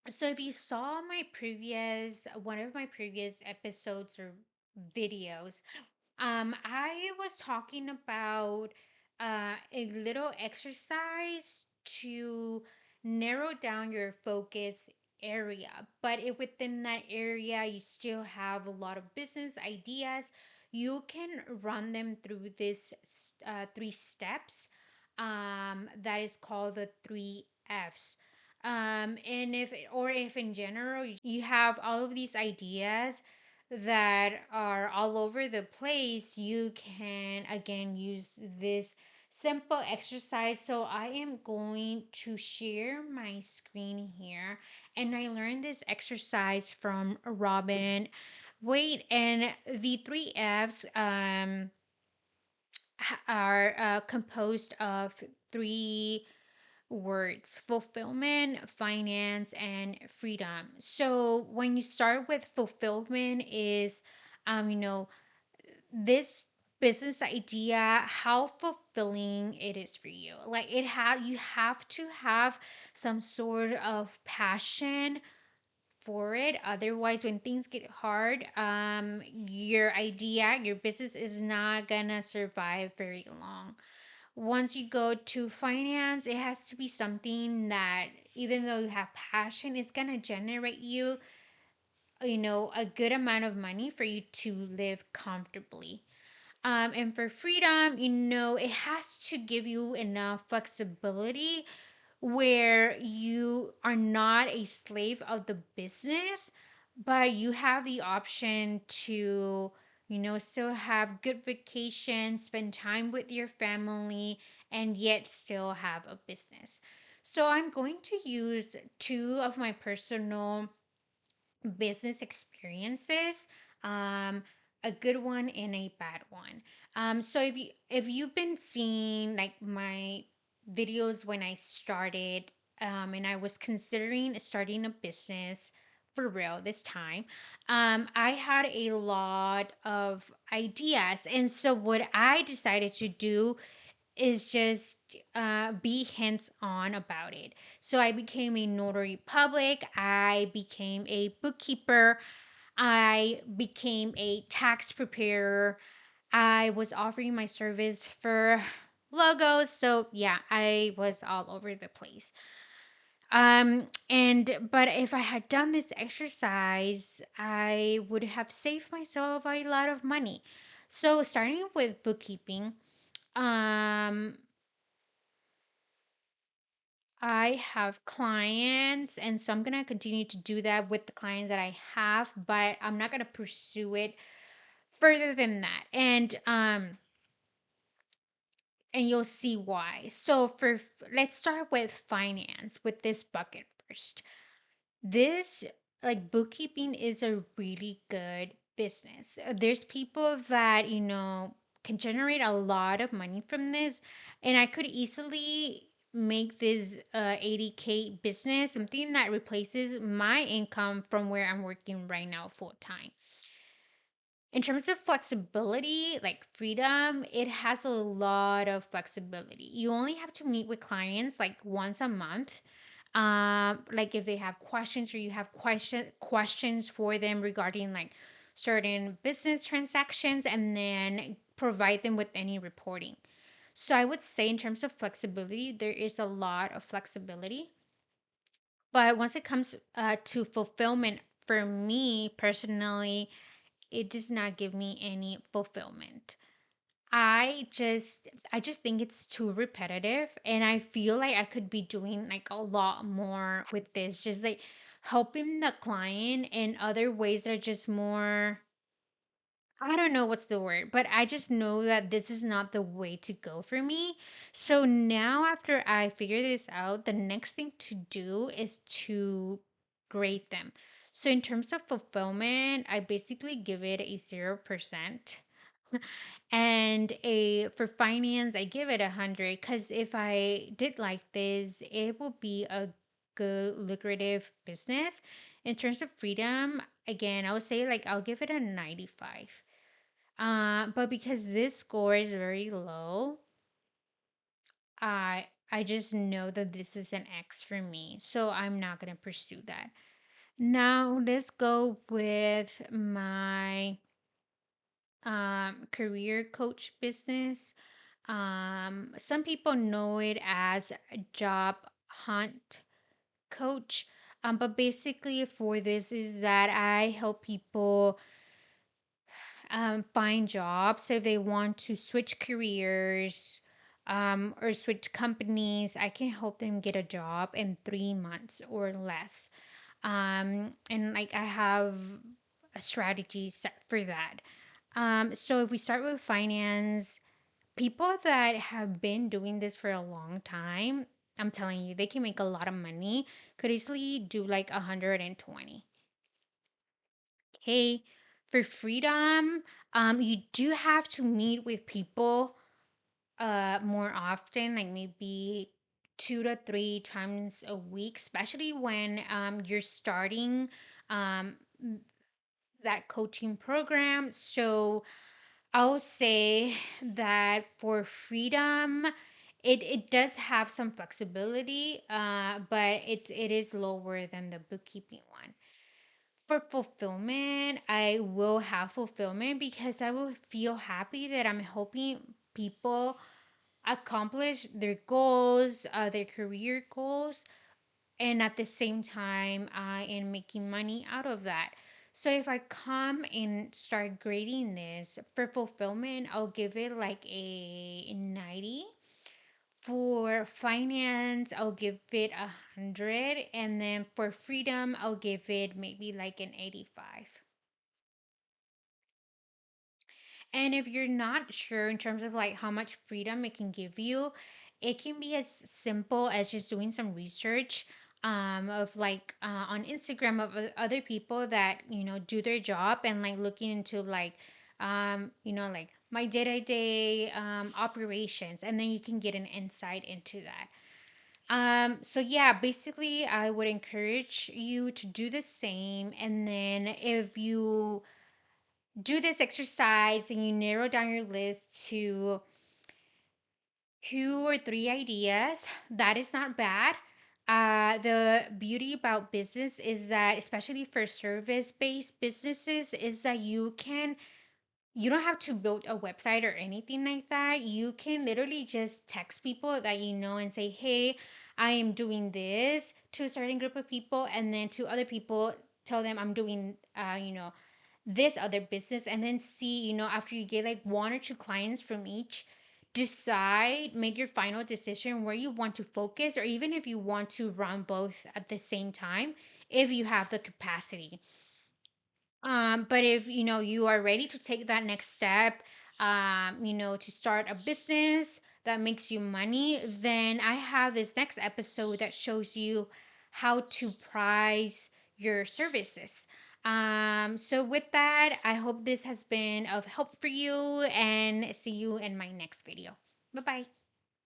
So if you saw my previous one of my previous episodes or videos, I was talking about a little exercise to narrow down your focus area, but if within that area you still have a lot of business ideas, you can run them through this three steps that is called the three F's. And if in general you have all of these ideas that are all over the place, you can again use this simple exercise. So I am going to share my screen here, and I learned this exercise from Robin. Wait, and the three F's are composed of three words: fulfillment, finance, and freedom. So when you start with fulfillment is you know, this business idea, how fulfilling it is for you. Like you have to have some sort of passion for it. Otherwise, when things get hard, your idea, your business is not gonna survive very long. Once you go to finance, it has to be something that, even though you have passion, it's going to generate you, a good amount of money for you to live comfortably. And for freedom, it has to give you enough flexibility where you are not a slave of the business, but you have the option to, still have good vacations, spend time with your family, and yet still have a business. So I'm going to use two of my personal business experiences, um a good one and a bad one. So if you've been seeing like my videos when I started, and I was considering starting a business for real this time, I had a lot of ideas, and so what I decided to do is just be hands on about it. So I became a notary public, I became a bookkeeper, I became a tax preparer, I was offering my service for logos. So yeah, I was all over the place. And but if I had done this exercise, I would have saved myself a lot of money. So starting with bookkeeping, um I have clients, and so I'm gonna continue to do that with the clients that I have, but I'm not gonna pursue it further than that. And you'll see why. So let's start with finance with this bucket first. This, like, bookkeeping is a really good business. There's people that, can generate a lot of money from this, and I could easily make this 80K business something that replaces my income from where I'm working right now full time. In terms of flexibility, like freedom, it has a lot of flexibility. You only have to meet with clients like once a month. Like if they have questions, or you have questions for them regarding like certain business transactions, and then provide them with any reporting. So I would say in terms of flexibility, there is a lot of flexibility. But once it comes to fulfillment, for me personally, it does not give me any fulfillment. I just think it's too repetitive, and I feel like I could be doing like a lot more with this, just like helping the client in other ways that are just more, I don't know what's the word, but I just know that this is not the way to go for me. So now, after I figure this out, the next thing to do is to grade them. So in terms of fulfillment, I basically give it a 0%. And a for finance, I give it 100, because if I did like this, it will be a good lucrative business. In terms of freedom, again, I would say like I'll give it a 95. But because this score is very low, I just know that this is an X for me. So I'm not going to pursue that. Now let's go with my career coach business. Some people know it as a job hunt coach. But basically, for this is that I help people find jobs. So if they want to switch careers or switch companies, I can help them get a job in 3 months or less. And like I have a strategy set for that. So if we start with finance, people that have been doing this for a long time, I'm telling you, they can make a lot of money. Could easily do like 120. Okay. For freedom, you do have to meet with people more often, like maybe 2 to 3 times a week, especially when you're starting um that coaching program. So I'll say that for freedom, it does have some flexibility, but it is lower than the bookkeeping one. For fulfillment, I will have fulfillment because I will feel happy that I'm helping people accomplish their goals, their career goals, and at the same time I am making money out of that. So if I come and start grading this for fulfillment, I'll give it like a 90. For finance, I'll give it 100, and then for freedom, I'll give it maybe like an 85. And if you're not sure in terms of like how much freedom it can give you, it can be as simple as just doing some research of like on Instagram of other people that, do their job and like looking into like, like my day-to-day operations. And then you can get an insight into that. So yeah, basically I would encourage you to do the same. And then if you do this exercise and you narrow down your list to 2 or 3 ideas, that is not bad. The beauty about business is that, especially for service based businesses, is that you don't have to build a website or anything like that. You can literally just text people that you know and say, hey, I am doing this to a certain group of people, and then to other people, tell them I'm doing, this other business, and then see, after you get like 1 or 2 clients from each, decide, make your final decision where you want to focus, or even if you want to run both at the same time, if you have the capacity. But if you are ready to take that next step, to start a business that makes you money, then I have this next episode that shows you how to price your services. So with that, I hope this has been of help for you and see you in my next video. Bye bye.